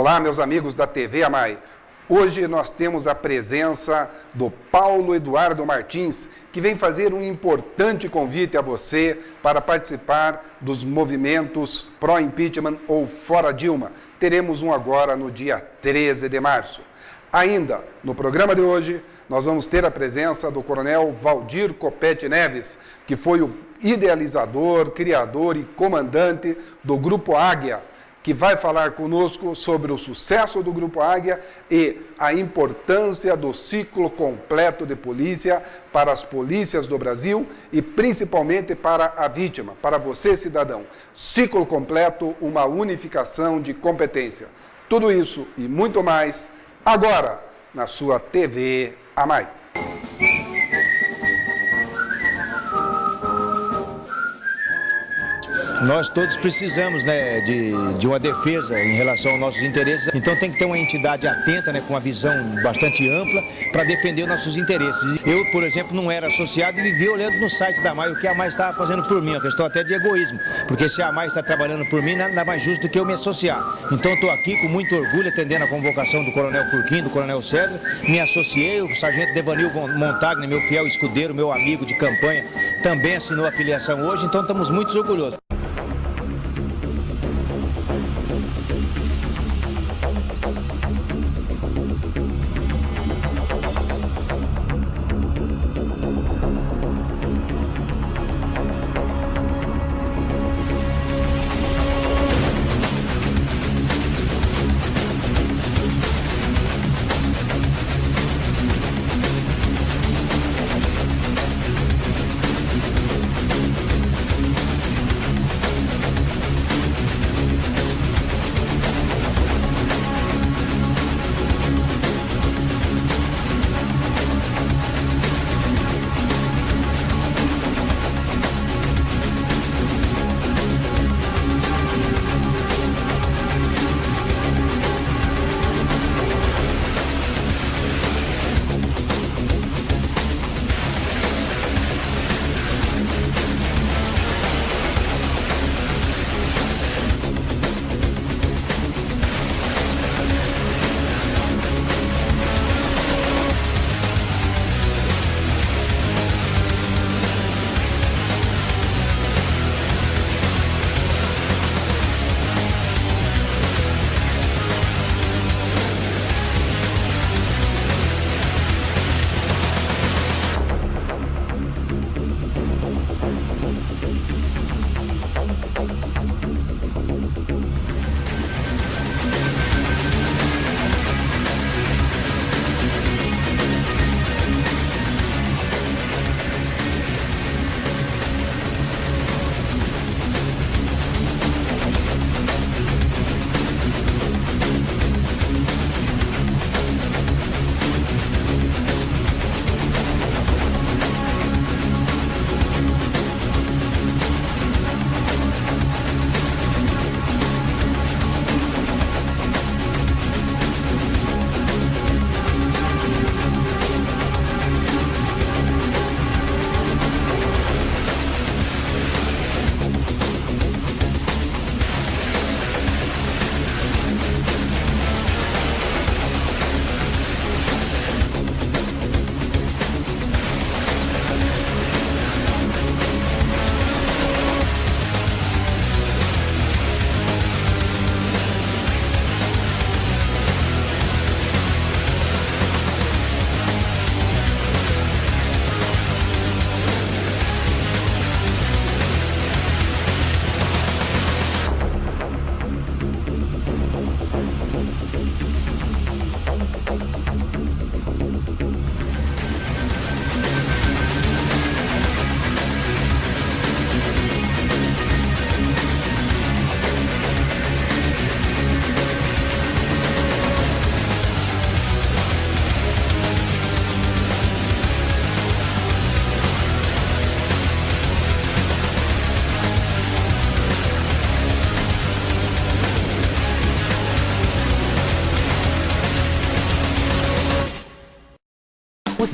Olá, meus amigos da TV AMAI. Hoje nós temos a presença do Paulo Eduardo Martins, que vem fazer um importante convite a você para participar dos movimentos pró-impeachment ou fora Dilma. Teremos um agora no dia 13 de março. Ainda, no programa de hoje, nós vamos ter a presença do coronel Valdir Copete Neves, que foi o idealizador, criador e comandante do Grupo Águia, que vai falar conosco sobre o sucesso do Grupo Águia e a importância do ciclo completo de polícia para as polícias do Brasil e principalmente para a vítima, para você, cidadão. Ciclo completo, uma unificação de competência. Tudo isso e muito mais agora na sua TV AMAI. Nós todos precisamos, né, de uma defesa em relação aos nossos interesses, então tem que ter uma entidade atenta, né, com uma visão bastante ampla para defender os nossos interesses. Eu, por exemplo, não era associado e vivia olhando no site da AMAI o que a AMAI estava fazendo por mim, uma questão até de egoísmo, porque se a AMAI está trabalhando por mim, nada mais justo do que eu me associar. Então estou aqui com muito orgulho atendendo a convocação do Coronel Furquim, do Coronel César, me associei, o Sargento Devanil Montagna, meu fiel escudeiro, meu amigo de campanha, também assinou a filiação hoje, então estamos muito orgulhosos.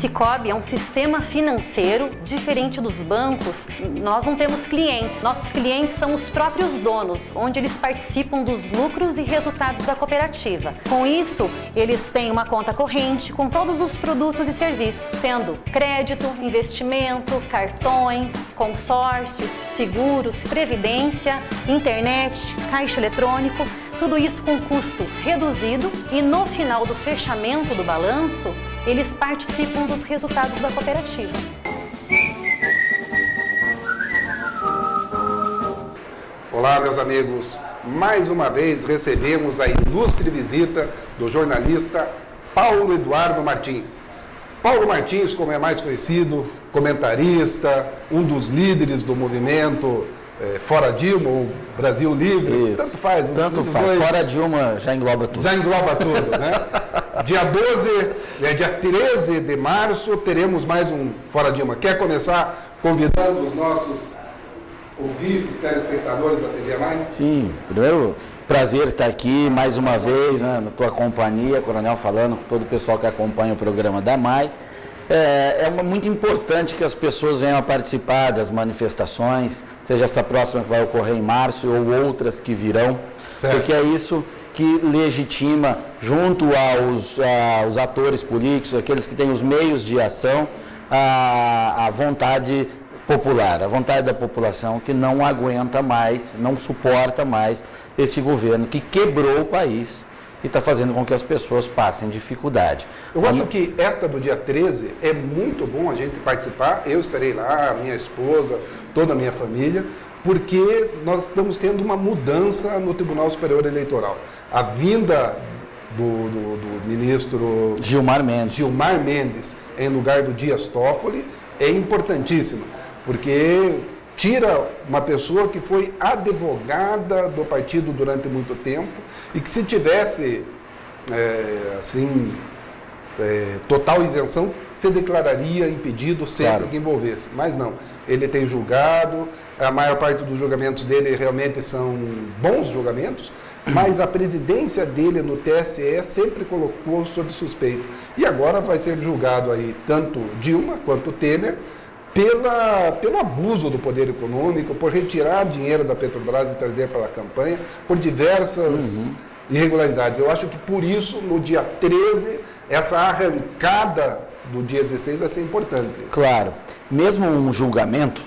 Sicoob é um sistema financeiro diferente dos bancos. Nós não temos clientes, nossos clientes são os próprios donos, onde eles participam dos lucros e resultados da cooperativa. Com isso, eles têm uma conta corrente com todos os produtos e serviços, sendo crédito, investimento, cartões, consórcios, seguros, previdência, internet, caixa eletrônico, tudo isso com custo reduzido e no final do fechamento do balanço, eles participam dos resultados da cooperativa. Olá, meus amigos. Mais uma vez recebemos a ilustre visita do jornalista Paulo Eduardo Martins. Paulo Martins, como é mais conhecido, comentarista, um dos líderes do movimento Fora Dilma, ou Brasil Livre, Isso. tanto faz. Tanto faz, dois, Fora Dilma já engloba tudo. Já engloba tudo, né? Dia 13 de março, teremos mais um Fora Dilma. Quer começar convidando os nossos ouvintes, telespectadores da TV Mai? Sim, primeiro prazer estar aqui mais uma vez, né, na tua companhia, Coronel, falando com todo o pessoal que acompanha o programa da Mai. É muito importante que as pessoas venham a participar das manifestações, seja essa próxima que vai ocorrer em março ou outras que virão, certo. Porque é isso que legitima, junto aos atores políticos, aqueles que têm os meios de ação, a vontade popular, a vontade da população que não aguenta mais, não suporta mais esse governo que quebrou o país e está fazendo com que as pessoas passem dificuldade. Eu acho que esta do dia 13 é muito bom a gente participar, eu estarei lá, minha esposa, toda a minha família, porque nós estamos tendo uma mudança no Tribunal Superior Eleitoral. A vinda do ministro Gilmar Mendes em lugar do Dias Toffoli é importantíssima, porque tira uma pessoa que foi advogada do partido durante muito tempo e que se tivesse, total isenção, se declararia impedido sempre claro. Que envolvesse. Mas não, ele tem julgado, a maior parte dos julgamentos dele realmente são bons julgamentos, mas a presidência dele no TSE sempre colocou sob suspeito. E agora vai ser julgado aí tanto Dilma quanto Temer, pelo abuso do poder econômico, por retirar dinheiro da Petrobras e trazer para a campanha, por diversas irregularidades. Eu acho que por isso, no dia 13, essa arrancada do dia 16 vai ser importante. Claro. Mesmo um julgamento,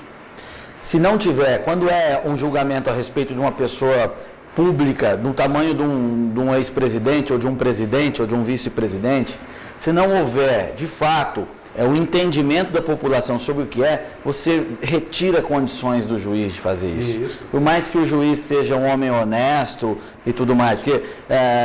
se não tiver, quando é um julgamento a respeito de uma pessoa pública, do tamanho de um ex-presidente, ou de um presidente, ou de um vice-presidente, se não houver, de fato, o entendimento da população sobre o que você retira condições do juiz de fazer isso. Por mais que o juiz seja um homem honesto e tudo mais, porque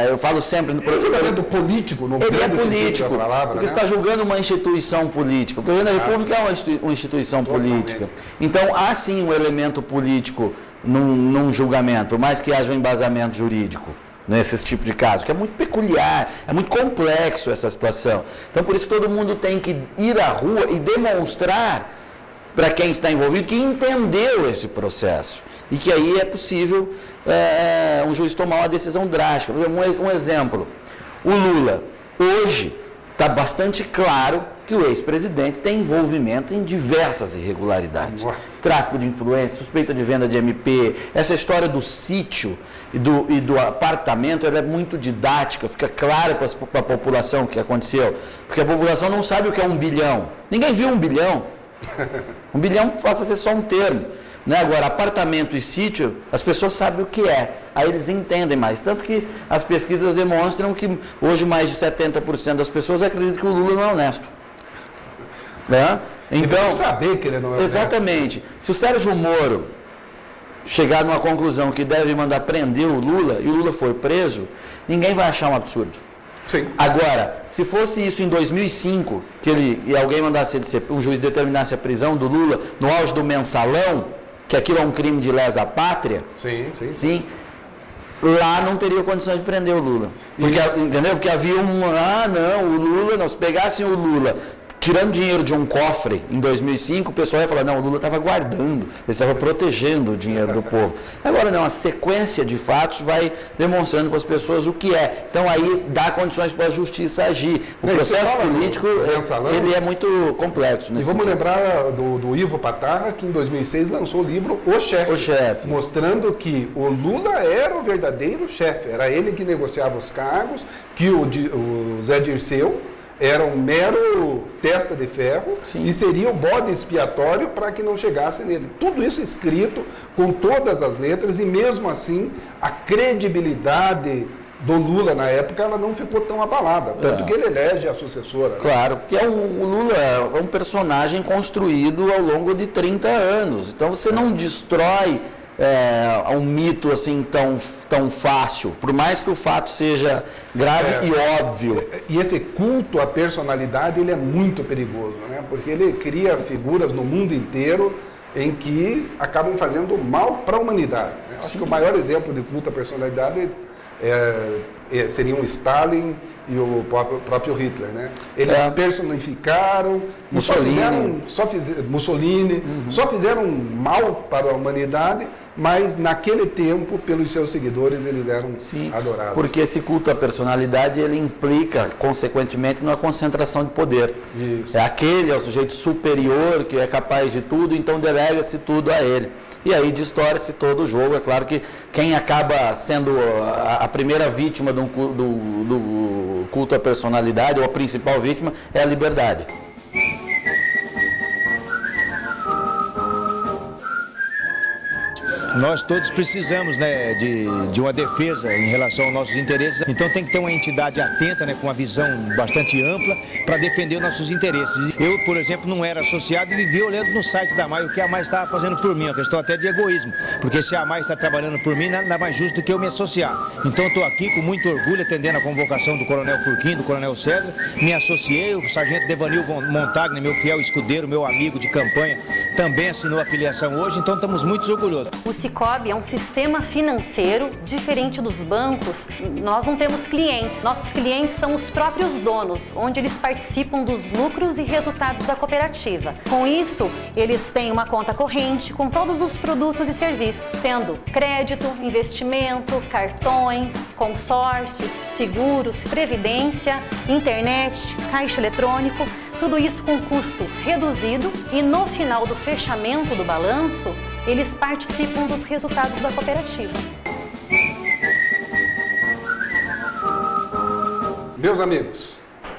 eu falo sempre... Ele é político, no ele é político, da palavra, porque você está julgando uma instituição política. O presidente da República é uma instituição política. Então, há sim um elemento político num julgamento, por mais que haja um embasamento jurídico. Nesse tipo de caso, que é muito peculiar, é muito complexo essa situação. Então, por isso, todo mundo tem que ir à rua e demonstrar para quem está envolvido que entendeu esse processo. E que aí é possível um juiz tomar uma decisão drástica. Por exemplo, um exemplo, o Lula, hoje, está bastante claro que o ex-presidente tem envolvimento em diversas irregularidades. Nossa. Tráfico de influência, suspeita de venda de MP, essa história do sítio e do apartamento, ela é muito didática, fica claro para a população o que aconteceu, porque a população não sabe o que é 1 bilhão. Ninguém viu 1 bilhão. 1 bilhão passa a ser só um termo. Né? Agora, apartamento e sítio, as pessoas sabem o que é. Aí eles entendem mais. Tanto que as pesquisas demonstram que hoje mais de 70% das pessoas acreditam que o Lula não é honesto. Né? Então, saber que ele não é honesto. Exatamente. Se o Sérgio Moro chegar numa conclusão que deve mandar prender o Lula e o Lula for preso, ninguém vai achar um absurdo. Sim. Agora, se fosse isso em 2005, e alguém mandasse um juiz determinasse a prisão do Lula no auge do mensalão, que aquilo é um crime de lesa pátria, sim, lá não teria condições de prender o Lula. Porque, entendeu? Porque havia o Lula, se pegassem o Lula, tirando dinheiro de um cofre em 2005, o pessoal ia falar, não, o Lula estava guardando, ele estava protegendo o dinheiro do povo. Agora não, a sequência de fatos vai demonstrando para as pessoas o que é. Então aí dá condições para a justiça agir. O processo político, ele é muito complexo. E vamos lembrar do Ivo Patarra, que em 2006 lançou o livro O Chefe, mostrando que o Lula era o verdadeiro chefe, era ele que negociava os cargos, que o Zé Dirceu era um mero testa de ferro. Sim. E seria o bode expiatório para que não chegasse nele. Tudo isso escrito com todas as letras e mesmo assim a credibilidade do Lula na época ela não ficou tão abalada, tanto que ele elege a sucessora. Claro, porque o Lula é um personagem construído ao longo de 30 anos, então você não destrói um mito assim tão fácil, por mais que o fato seja grave e óbvio. E esse culto à personalidade ele é muito perigoso, né? Porque ele cria figuras no mundo inteiro em que acabam fazendo mal para a humanidade, né? Acho que o maior exemplo de culto à personalidade seriam Stalin e o próprio Hitler, né? Eles personificaram e Mussolini, só fizeram mal para a humanidade, mas naquele tempo, pelos seus seguidores, eles eram adorados. Porque esse culto à personalidade, ele implica, consequentemente, numa concentração de poder. Isso. É o sujeito superior que é capaz de tudo, então delega-se tudo a ele. E aí distorce todo o jogo. É claro que quem acaba sendo a primeira vítima do culto à personalidade, ou a principal vítima, é a liberdade. Nós todos precisamos, né, de uma defesa em relação aos nossos interesses, então tem que ter uma entidade atenta, né, com uma visão bastante ampla para defender os nossos interesses. Eu, por exemplo, não era associado e vivia olhando no site da AMAI o que a AMAI estava fazendo por mim, uma questão até de egoísmo, porque se a AMAI está trabalhando por mim, nada mais justo do que eu me associar. Então estou aqui com muito orgulho atendendo a convocação do Coronel Furquim, do Coronel César, me associei, o Sargento Devanil Montagna, meu fiel escudeiro, meu amigo de campanha, também assinou a filiação hoje, então estamos muito orgulhosos. O Sicoob é um sistema financeiro diferente dos bancos. Nós não temos clientes, nossos clientes são os próprios donos, onde eles participam dos lucros e resultados da cooperativa. Com isso, eles têm uma conta corrente com todos os produtos e serviços, sendo crédito, investimento, cartões, consórcios, seguros, previdência, internet, caixa eletrônico, tudo isso com custo reduzido e no final do fechamento do balanço, eles participam dos resultados da cooperativa. Meus amigos,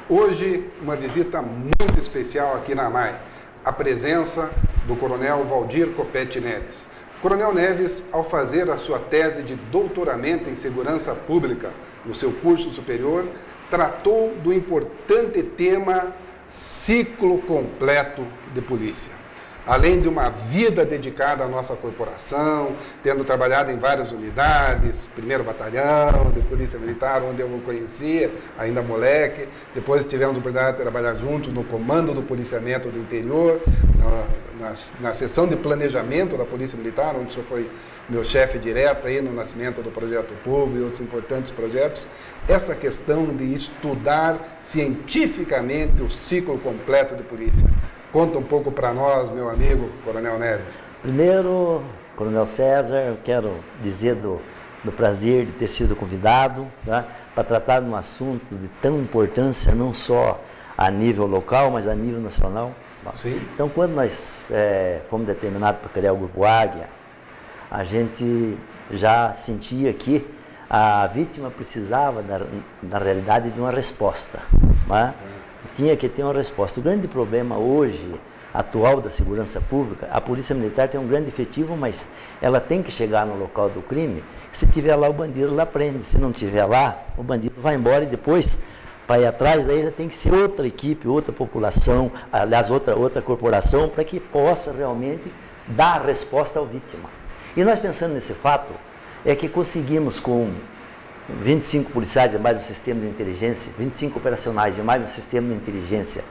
hoje uma visita muito especial aqui na AMAI, a presença do Coronel Valdir Copete Neves. O Coronel Neves, ao fazer a sua tese de doutoramento em segurança pública no seu curso superior, tratou do importante tema ciclo completo de polícia. Além de uma vida dedicada à nossa corporação, tendo trabalhado em várias unidades, 1º Batalhão de Polícia Militar, onde eu o conhecia, ainda moleque. Depois tivemos a oportunidade de trabalhar juntos no Comando do Policiamento do Interior, na seção de planejamento da Polícia Militar, onde o senhor foi meu chefe direto aí no nascimento do Projeto Povo e outros importantes projetos. Essa questão de estudar cientificamente o ciclo completo de polícia. Conta um pouco para nós, meu amigo Coronel Neves. Primeiro, Coronel César, eu quero dizer do prazer de ter sido convidado, tá, para tratar de um assunto de tão importância, não só a nível local, mas a nível nacional. Sim. Então, quando nós fomos determinados para criar o Grupo Águia, a gente já sentia que a vítima precisava, na realidade, de uma resposta. Né? Tinha que ter uma resposta. O grande problema hoje, atual da segurança pública, a Polícia Militar tem um grande efetivo, mas ela tem que chegar no local do crime. Se tiver lá, o bandido lá prende. Se não tiver lá, o bandido vai embora e depois, para ir atrás, daí já tem que ser outra equipe, outra população, aliás, outra corporação, para que possa realmente dar a resposta ao vítima. E nós pensando nesse fato, é que conseguimos com 25 policiais e mais um sistema de inteligência, 25 operacionais e mais um sistema de inteligência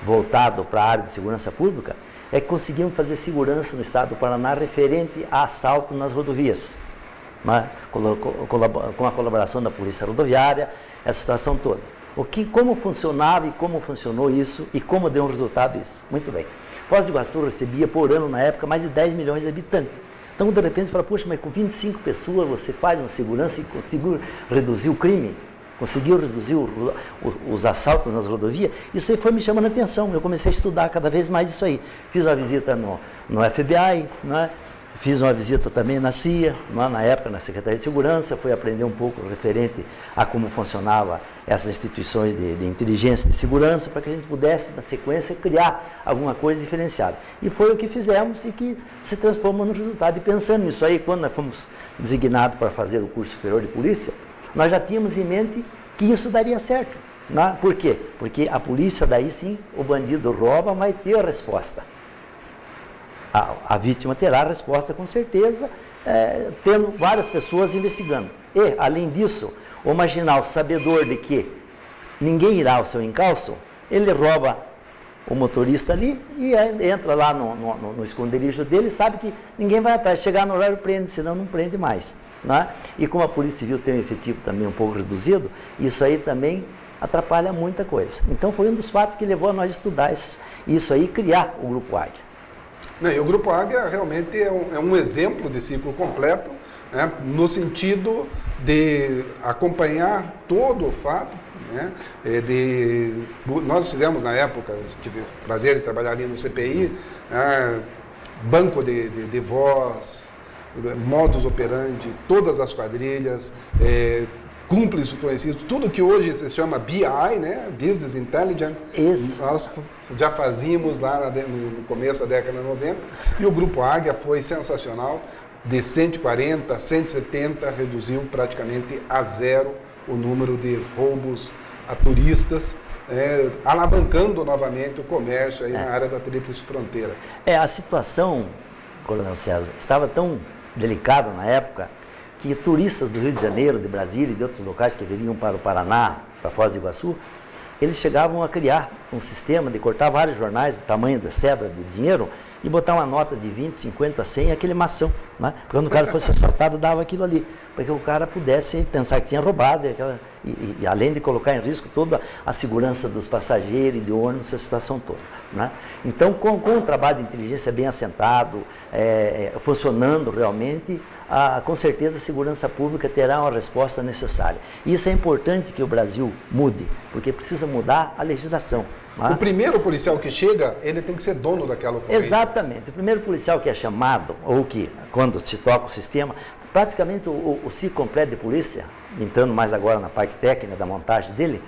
voltado para a área de segurança pública, é que conseguimos fazer segurança no estado do Paraná referente a assalto nas rodovias, né? Com a colaboração da Polícia Rodoviária, essa situação toda. Como funcionava e como funcionou isso e como deu um resultado isso. Muito bem. Foz do Iguaçu recebia por ano, na época, mais de 10 milhões de habitantes. Então, de repente, você fala, poxa, mas com 25 pessoas você faz uma segurança e conseguiu reduzir o crime, conseguiu reduzir os assaltos nas rodovias. Isso aí foi me chamando a atenção. Eu comecei a estudar cada vez mais isso aí. Fiz uma visita no FBI, né? Fiz uma visita também na CIA, na época na Secretaria de Segurança, fui aprender um pouco referente a como funcionava essas instituições de inteligência e de segurança, para que a gente pudesse, na sequência, criar alguma coisa diferenciada. E foi o que fizemos e que se transformou no resultado. E pensando nisso aí, quando nós fomos designados para fazer o curso superior de polícia, nós já tínhamos em mente que isso daria certo. Né? Por quê? Porque a polícia, daí sim, o bandido rouba, vai ter a resposta. A vítima terá a resposta com certeza, tendo várias pessoas investigando. E, além disso, o marginal, sabedor de que ninguém irá ao seu encalço, ele rouba o motorista ali e entra lá no esconderijo dele, sabe que ninguém vai atrás. Chegar no horário, prende, senão não prende mais. Né? E como a Polícia Civil tem um efetivo também um pouco reduzido, isso aí também atrapalha muita coisa. Então foi um dos fatos que levou a nós estudar isso aí e criar o Grupo Águia. E o Grupo Águia realmente é um exemplo de ciclo completo, né, no sentido de acompanhar todo o fato. Né, nós fizemos na época, tive o prazer de trabalhar ali no CPI, banco de voz, modus operandi, todas as quadrilhas, cúmplices conhecidos, tudo que hoje se chama BI, né? Business Intelligence, isso. Nós já fazíamos lá no começo da década de 90, e o Grupo Águia foi sensacional, de 140 a 170, reduziu praticamente a zero o número de roubos a turistas, alavancando novamente o comércio aí na área da Tríplice Fronteira. A situação, Coronel César, estava tão delicada na época, que turistas do Rio de Janeiro, de Brasília e de outros locais que viriam para o Paraná, para Foz do Iguaçu, eles chegavam a criar um sistema de cortar vários jornais do tamanho da cédula de dinheiro e botar uma nota de 20, 50, 100 e aquele mação. Né? Porque quando o cara fosse assaltado, dava aquilo ali, para que o cara pudesse pensar que tinha roubado e além de colocar em risco toda a segurança dos passageiros e de ônibus, essa situação toda. Né? Então, com o trabalho de inteligência bem assentado, funcionando realmente, com certeza a segurança pública terá uma resposta necessária. E isso é importante que o Brasil mude, porque precisa mudar a legislação. O primeiro policial que chega, ele tem que ser dono daquela ocorrência. Exatamente. O primeiro policial que é chamado, ou que, quando se toca o sistema, praticamente o ciclo completo de polícia, entrando mais agora na parte técnica da montagem dele,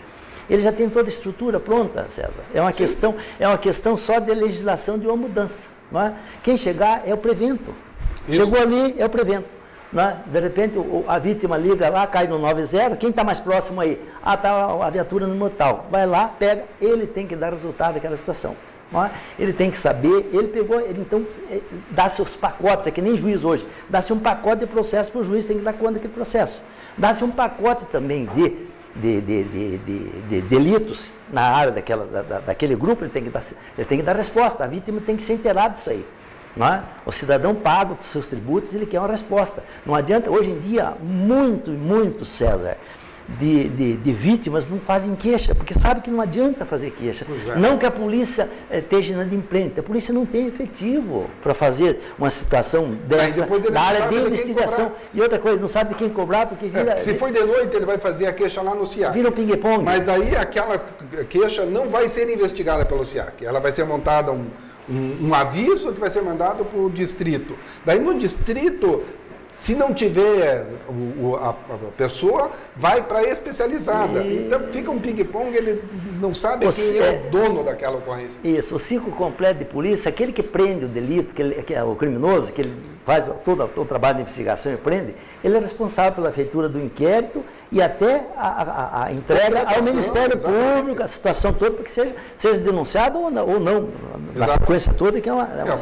ele já tem toda a estrutura pronta, César. É uma questão só de legislação de uma mudança. Não é? Quem chegar é o prevento. Isso. Chegou ali, é o prevento. Né? De repente, a vítima liga lá, cai no 90, quem está mais próximo aí? Está a viatura no tal. Vai lá, pega, ele tem que dar resultado daquela situação. Não é? Ele tem que saber, ele então dá seus pacotes, é que nem juiz hoje, dá-se um pacote de processo para o juiz, tem que dar conta daquele processo. Dá-se um pacote também de delitos na área daquele grupo, ele tem que dar resposta, a vítima tem que ser inteirada disso aí. Não é? O cidadão paga os seus tributos, ele quer uma resposta. Não adianta, hoje em dia, muito, César, de vítimas não fazem queixa, porque sabe que não adianta fazer queixa. Não que a polícia esteja inadimplente, a polícia não tem efetivo para fazer uma situação dessa na área de investigação. E outra coisa, não sabe de quem cobrar, porque vira... se for de noite, ele vai fazer a queixa lá no SIAC. Vira um ping-pong. Mas daí aquela queixa não vai ser investigada pelo SIAC, ela vai ser montada um aviso que vai ser mandado para o distrito. Daí no distrito, se não tiver a pessoa, vai para a especializada. Então fica um ping-pong, ele não sabe quem é o dono daquela ocorrência. Isso, o ciclo completo de polícia, aquele que prende o delito, que é o criminoso, que ele faz todo o trabalho de investigação e prende, ele é responsável pela feitura do inquérito e até a entrega ao Ministério Público, a situação toda, para que seja denunciado ou não, na sequência toda, que é uma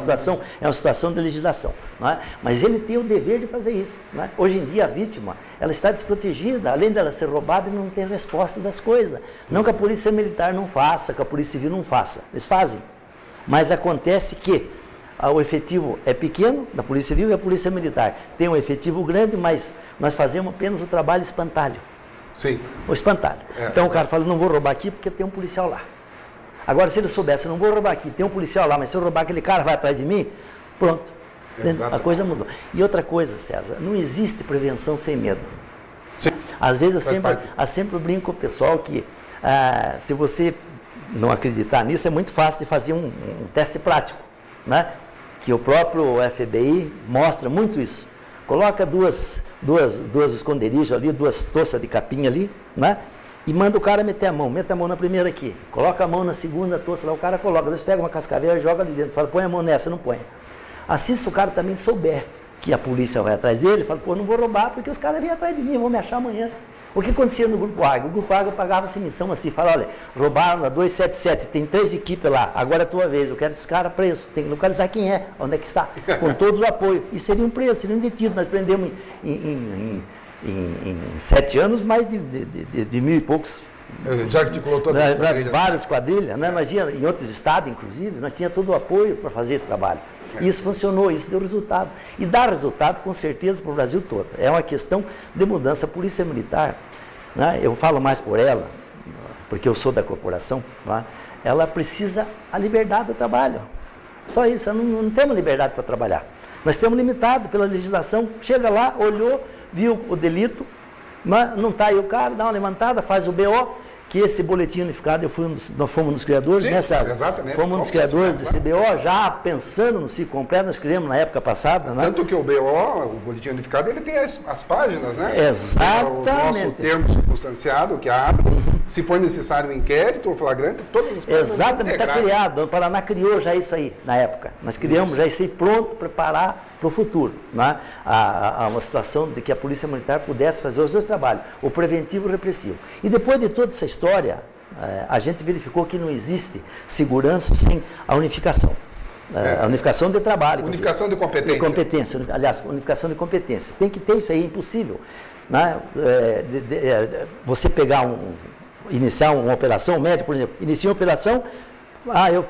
situação de legislação. Não é? Mas ele tem o dever de fazer isso. Não é? Hoje em dia, a vítima, ela está desprotegida, além dela ser roubada, e não tem resposta das coisas. Não que a polícia militar não faça, que a polícia civil não faça, eles fazem. Mas acontece que o efetivo é pequeno, da Polícia Civil, e a Polícia Militar tem um efetivo grande, mas nós fazemos apenas o trabalho espantalho. Sim. O espantalho. Então o cara fala, não vou roubar aqui porque tem um policial lá. Agora, se ele soubesse, não vou roubar aqui, tem um policial lá, mas se eu roubar aquele cara vai atrás de mim, pronto. Exatamente. A coisa mudou. E outra coisa, César, não existe prevenção sem medo. Sim. Às vezes eu sempre brinco com o pessoal que se você não acreditar nisso, é muito fácil de fazer um teste prático, né? Que o próprio FBI mostra muito isso. Coloca duas esconderijos ali, duas toças de capim ali, né? E manda o cara meter a mão. Mete a mão na primeira aqui. Coloca a mão na segunda toça lá, o cara coloca. Eles pegam uma cascavel e joga ali dentro. Fala, põe a mão nessa, não põe. Assim, se o cara também souber que a polícia vai atrás dele, fala, pô, não vou roubar porque os caras vêm atrás de mim, vão me achar amanhã. O que acontecia no Grupo Águia? O Grupo Águia pagava essa missão assim, fala, olha, roubaram na 277, tem 3 equipes lá, agora é a tua vez, eu quero esse cara preso, tem que localizar quem é, onde é que está, com todo o apoio. E seriam presos, seriam detidos. Nós prendemos em 7 anos mais de 1.000 e poucos. Já articulou todas as quadrilhas. Várias quadrilhas, né? Nós tínhamos, em outros estados, inclusive, nós tínhamos todo o apoio para fazer esse trabalho. E isso funcionou, isso deu resultado. E dá resultado, com certeza, para o Brasil todo. É uma questão de mudança. A Polícia Militar, né? Eu falo mais por ela, porque eu sou da corporação, né? Ela precisa a liberdade do trabalho. Só isso, não temos liberdade para trabalhar. Nós temos limitado pela legislação. Chega lá, olhou, viu o delito, mas não está aí o cara, dá uma levantada, faz o BO, que esse boletim unificado, nós fomos nos criadores, sim, exatamente. Fomos nos criadores desse BO, já pensando no ciclo completo, nós criamos na época passada. Né? Tanto que o BO, o boletim unificado, ele tem as páginas, né? Exatamente. O nosso termo circunstanciado, que abre, se for necessário um inquérito ou flagrante, todas as páginas. Exatamente, está criado. O Paraná criou já isso aí, na época. Nós criamos já isso aí pronto, preparar para o futuro, né? Uma situação de que a Polícia Militar pudesse fazer os dois trabalhos, o preventivo e o repressivo. E depois de toda essa história, a gente verificou que não existe segurança sem a unificação. A unificação de trabalho. Unificação de competência. De competência, aliás, unificação de competência. Tem que ter isso aí, é impossível. Né? Você pegar iniciar uma operação, o médico, por exemplo, inicia uma operação,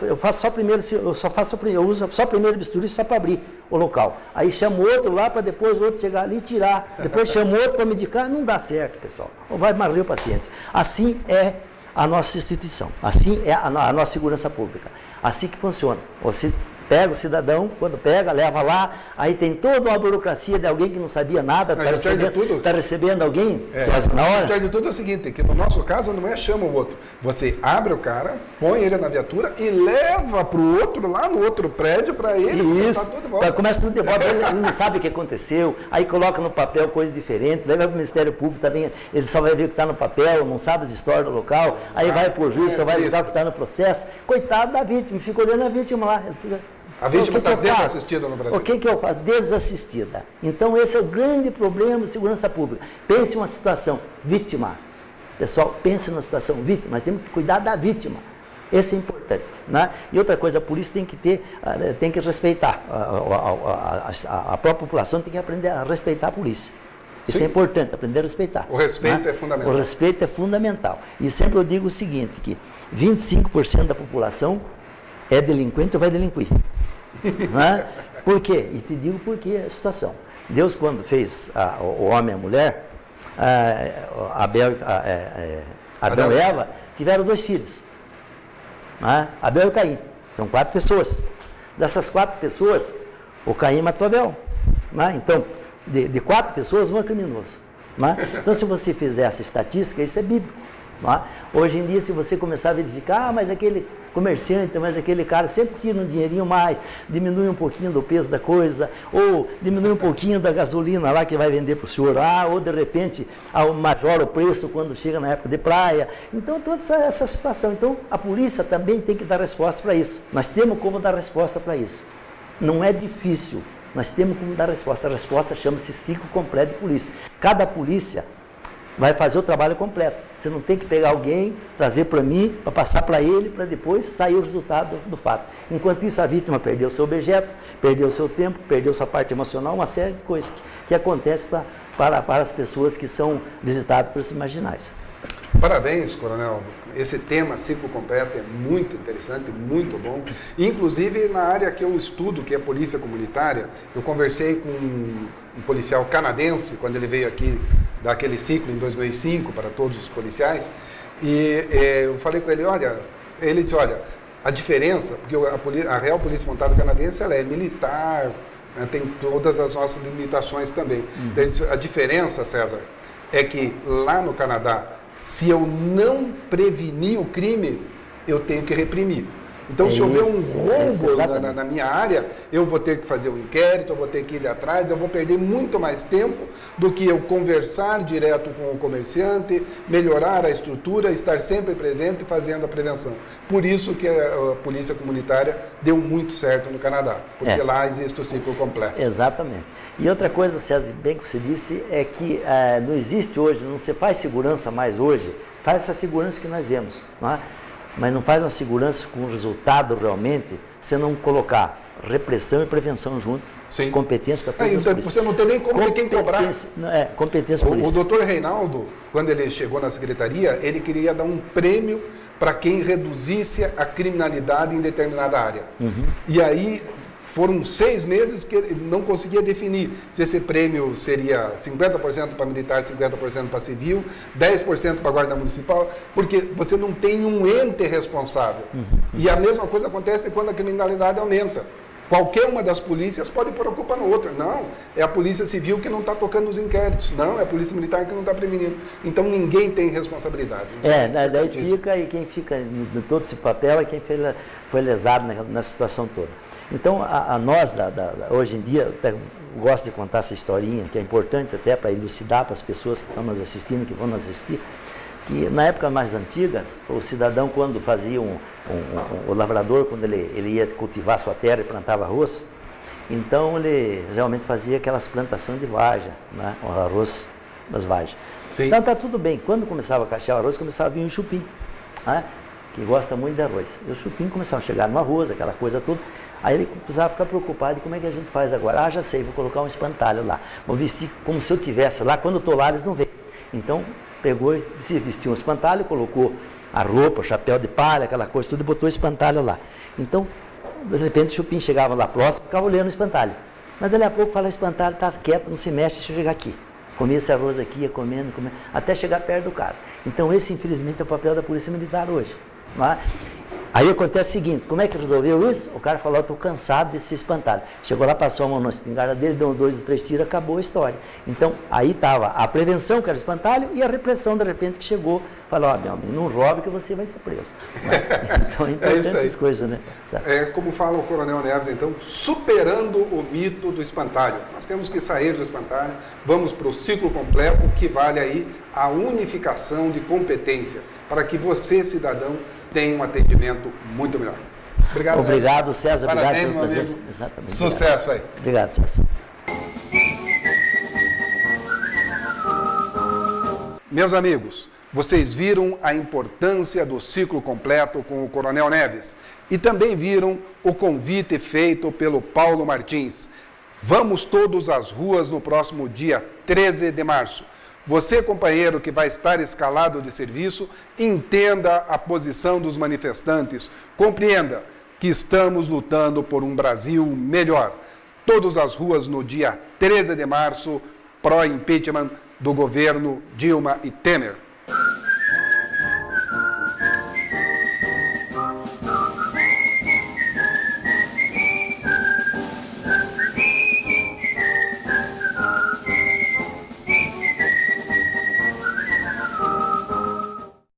eu faço só primeiro, eu uso só primeiro bisturi só para abrir o local. Aí chamo outro lá para depois o outro chegar ali e tirar. Depois chamo outro para medicar, não dá certo, pessoal. Ou vai morrer o paciente. Assim é a nossa instituição, assim é a nossa segurança pública. Assim que funciona. Você pega o cidadão, quando pega, leva lá, aí tem toda uma burocracia de alguém que não sabia nada, está recebendo alguém na hora. O pior de tudo é o seguinte, que no nosso caso não é chama o outro, você abre o cara, põe ele na viatura e leva para o outro, lá no outro prédio, para ele começar tudo de volta. Começa tudo de volta, ele não sabe o que aconteceu, aí coloca no papel coisa diferente, daí vai para o Ministério Público também, ele só vai ver o que está no papel, não sabe as histórias do local, aí vai para o juiz, só vai ver o que está no processo, coitado da vítima, fica olhando a vítima lá, ele fica... A vítima está desassistida no Brasil. O que eu faço? Desassistida. Então, esse é o grande problema de segurança pública. Pense em uma situação vítima. Pessoal, pense numa situação vítima. Nós temos que cuidar da vítima. Esse é importante. Né? E outra coisa, a polícia tem que respeitar. A própria população tem que aprender a respeitar a polícia. Isso é importante, aprender a respeitar. O respeito é fundamental. O respeito é fundamental. E sempre eu digo o seguinte, que 25% da população é delinquente ou vai delinquir. Né? Por quê? E te digo por quê a situação. Deus, quando fez o homem e a mulher, Adão e Eva tiveram 2 filhos. Né? Abel e Caim. São 4 pessoas. Dessas 4 pessoas, o Caim matou Abel. Né? Então, de 4 pessoas, um é criminoso. Né? Então, se você fizer essa estatística, isso é bíblico. Né? Hoje em dia, se você começar a verificar, mas aquele comerciante, mas aquele cara sempre tira um dinheirinho mais, diminui um pouquinho do peso da coisa, ou diminui um pouquinho da gasolina lá que vai vender para o senhor lá, ou de repente majora o preço quando chega na época de praia. Então, toda essa situação. Então, a polícia também tem que dar resposta para isso. Nós temos como dar resposta para isso. Não é difícil, nós temos como dar resposta. A resposta chama-se ciclo completo de polícia. Cada polícia vai fazer o trabalho completo. Você não tem que pegar alguém, trazer para mim, para passar para ele, para depois sair o resultado do fato. Enquanto isso, a vítima perdeu seu objeto, perdeu seu tempo, perdeu sua parte emocional, uma série de coisas que acontece para as pessoas que são visitadas por esses marginais. Parabéns, coronel. Esse tema ciclo completo é muito interessante, muito bom. Inclusive, na área que eu estudo, que é polícia comunitária, eu conversei com um policial canadense, quando ele veio aqui daquele ciclo em 2005 para todos os policiais, e eu falei com ele, ele disse, a diferença, porque a Real Polícia Montada Canadense ela é militar, né, tem todas as nossas limitações também. Ele disse, a diferença, César, é que lá no Canadá, se eu não prevenir o crime, eu tenho que reprimir. Então, se houver um roubo na minha área, eu vou ter que fazer um inquérito, eu vou ter que ir atrás, eu vou perder muito mais tempo do que eu conversar direto com o comerciante, melhorar a estrutura, estar sempre presente e fazendo a prevenção. Por isso que a polícia comunitária deu muito certo no Canadá, porque lá existe o ciclo completo. Exatamente. E outra coisa, César, bem que você disse, é que não existe hoje, não se faz segurança mais hoje, faz essa segurança que nós vemos, não é? Mas não faz uma segurança com resultado realmente, se não colocar repressão e prevenção junto, Sim. Competência para todas as então, polícias. você não tem nem como ter quem cobrar. Competência polícia. O doutor Reinaldo, quando ele chegou na secretaria, ele queria dar um prêmio para quem reduzisse a criminalidade em determinada área. E aí foram 6 meses que ele não conseguia definir se esse prêmio seria 50% para militar, 50% para civil, 10% para guarda municipal, porque você não tem um ente responsável. E a mesma coisa acontece quando a criminalidade aumenta. Qualquer uma das polícias pode pôr a culpa no outro. Não, é a polícia civil que não está tocando os inquéritos. Não, é a polícia militar que não está prevenindo. Então ninguém tem responsabilidade. Daí fica, e quem fica em todo esse papel é quem foi lesado na situação toda. Então, nós, hoje em dia, eu gosto de contar essa historinha, que é importante até para elucidar para as pessoas que estão nos assistindo, que vão nos assistir, que na época mais antigas, o cidadão, quando fazia o lavrador, quando ele ia cultivar sua terra e plantava arroz, então ele geralmente fazia aquelas plantações de varja, né? O arroz das varjas. Sim. Então está tudo bem. Quando começava a caixar o arroz, começava a vir o chupim, né? Que gosta muito de arroz. E o chupim começava a chegar no arroz, aquela coisa toda. Aí ele precisava ficar preocupado de como é que a gente faz agora. Já sei, vou colocar um espantalho lá. Vou vestir como se eu tivesse lá. Quando eu estou lá, eles não veem. Então, pegou e se vestiu um espantalho, colocou a roupa, o chapéu de palha, aquela coisa tudo, e botou o espantalho lá. Então, de repente, o chupim chegava lá próximo, ficava olhando o espantalho. Mas, dali a pouco, fala, o espantalho está quieto, não se mexe, deixa eu chegar aqui. Comia esse arroz aqui, ia comendo, até chegar perto do cara. Então, esse, infelizmente, é o papel da Polícia Militar hoje. Não é? Aí acontece o seguinte, como é que resolveu isso? O cara falou, eu estou cansado desse espantalho. Chegou lá, passou a mão na espingarda dele, deu 2 ou 3 tiros, acabou a história. Então, aí estava a prevenção, que era o espantalho, e a repressão, de repente, que chegou, falou, meu amigo, não roube que você vai ser preso. Então, é importante essas coisas, né? É como fala o Coronel Neves, então, superando o mito do espantalho. Nós temos que sair do espantalho, vamos para o ciclo completo, que vale aí a unificação de competência, para que você, cidadão, tenha um atendimento muito melhor. Obrigado, César. Parabéns, obrigado pelo amigo. Exatamente. Sucesso aí. Obrigado, César. Meus amigos, vocês viram a importância do ciclo completo com o Coronel Neves e também viram o convite feito pelo Paulo Martins. Vamos todos às ruas no próximo dia 13 de março. Você, companheiro, que vai estar escalado de serviço, entenda a posição dos manifestantes. Compreenda que estamos lutando por um Brasil melhor. Todos às ruas no dia 13 de março, pró-impeachment do governo Dilma e Temer.